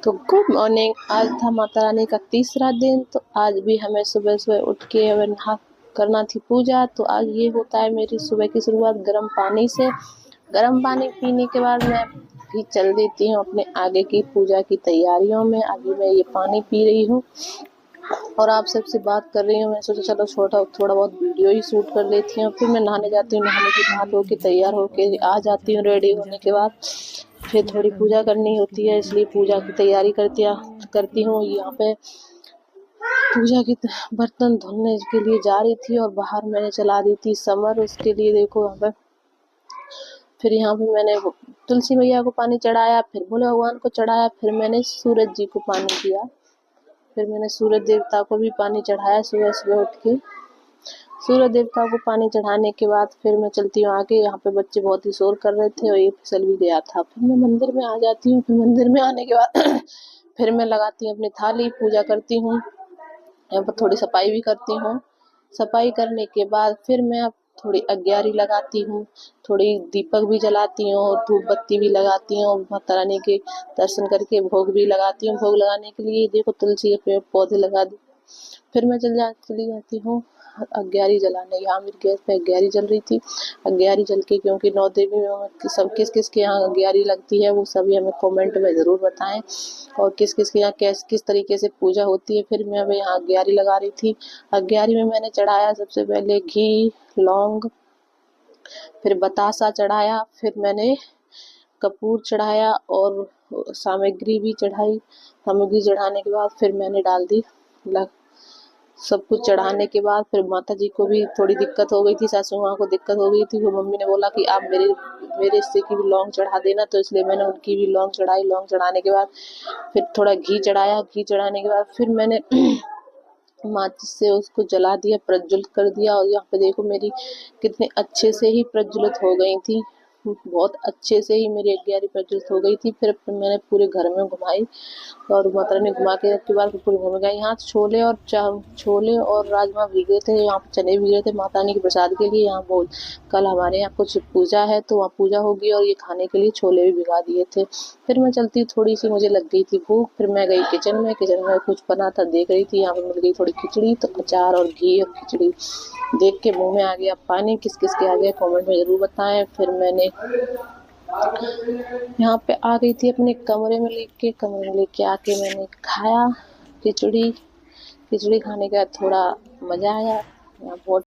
तो good morning. आज था माता रानी का तीसरा दिन। तो आज भी हमें सुबह सुबह उठ के हमें नहा करना थी पूजा। तो आज ये होता है मेरी सुबह की शुरुआत गर्म पानी से। गर्म पानी पीने के बाद मैं भी चल देती हूँ अपने आगे की पूजा की तैयारियों में। अभी मैं ये पानी पी रही हूँ और आप सबसे बात कर रही हूँ। मैं सोचा चलो थोड़ा बहुत वीडियो ही शूट कर लेती हूँ। फिर मैं नहाने जाती हूँ। नहाने के बाद होके तैयार होके आ जाती हूँ। रेडी होने के बाद फिर थोड़ी पूजा करनी होती है, इसलिए पूजा की तैयारी करती हूँ। यहाँ पे पूजा की बर्तन धुलने के लिए जा रही थी और बाहर मैंने चला दी थी समर। उसके लिए देखो यहाँ पे फिर यहाँ पे मैंने तुलसी मैया को पानी चढ़ाया, फिर भोले भगवान को चढ़ाया, फिर मैंने सूरज जी को पानी दिया, फिर मैंने सूरज देवता को भी पानी चढ़ाया। सुबह सुबह उठ के सूरज देवता को पानी चढ़ाने के बाद फिर मैं चलती हूँ आगे। यहाँ पे बच्चे बहुत ही शोर कर रहे थे और ये फिसल भी गया था। फिर मैं मंदिर में आ जाती हूँ। फिर मंदिर में आने के बाद फिर मैं लगाती हूँ अपनी थाली, पूजा करती हूँ। यहाँ पर थोड़ी सफाई भी करती हूँ। सफाई करने के बाद फिर मैं अब थोड़ी अग्यारी लगाती हूँ, थोड़ी दीपक भी जलाती हूँ और धूप बत्ती भी लगाती हूँ। माता रानी के दर्शन करके भोग भी लगाती हूँ। भोग लगाने के लिए देखो तुलसी के पेड़ पौधे लगा दी। फिर मैं चली जाती हूँ अग्यारी जलाने। यहाँ मेरी गैस पे अग्यारी जल रही थी। अग्यारी जल के, क्योंकि 9 देवी में सब किस किस के यहाँ अग्यारी लगती है वो सभी हमें कमेंट में ज़रूर बताएं, और किस किस के यहाँ किस तरीके से पूजा होती है। फिर मैं अब यहाँ अग्यारी लगा रही थी। अग्यारी में मैंने चढ़ाया सबसे पहले घी, लौंग, फिर बतासा चढ़ाया, फिर मैंने कपूर चढ़ाया और सामग्री भी चढ़ाई। सामग्री चढ़ाने के बाद फिर मैंने डाल दी सब कुछ चढ़ाने के बाद फिर माता जी को भी थोड़ी दिक्कत हो गई थी, सासू माँ को दिक्कत हो गई थी। वो मम्मी ने बोला कि आप मेरे हिस्से की भी लौंग चढ़ा देना, तो इसलिए मैंने उनकी भी लौंग चढ़ाई। लौंग चढ़ाने के बाद फिर थोड़ा घी चढ़ाया। घी चढ़ाने के बाद फिर मैंने माचिस से उसको जला दिया, प्रज्वलित कर दिया। और यहाँ पे देखो मेरी कितने अच्छे से ही प्रज्वलित हो गई थी। बहुत अच्छे से ही मेरी अग्यारी प्रज्वलित हो गई थी। फिर मैंने पूरे घर में घुमाई और माता रानी घुमा के बाद पूरे घर में गई। यहाँ छोले और राजमा भीगे थे, यहाँ पे चने भीगे थे माता रानी के प्रसाद के लिए। यहाँ बोल कल हमारे यहाँ कुछ पूजा है तो वहाँ पूजा होगी और ये खाने के लिए छोले भी भिगा दिए थे। फिर मैं चलती, थोड़ी सी मुझे लग गई थी भूख। फिर मैं गई किचन में कुछ बना था, देख रही थी। यहाँ पे मिल गई थोड़ी खिचड़ी, तो अचार और घी और खिचड़ी देख के मुंह में आ गया पानी। किस किस के आ गया कमेंट में ज़रूर बताएं। फिर मैंने यहाँ पे आ गई थी अपने कमरे में लेके आके मैंने खाया खिचड़ी। खिचड़ी खाने का थोड़ा मज़ा आया। यहाँ बहुत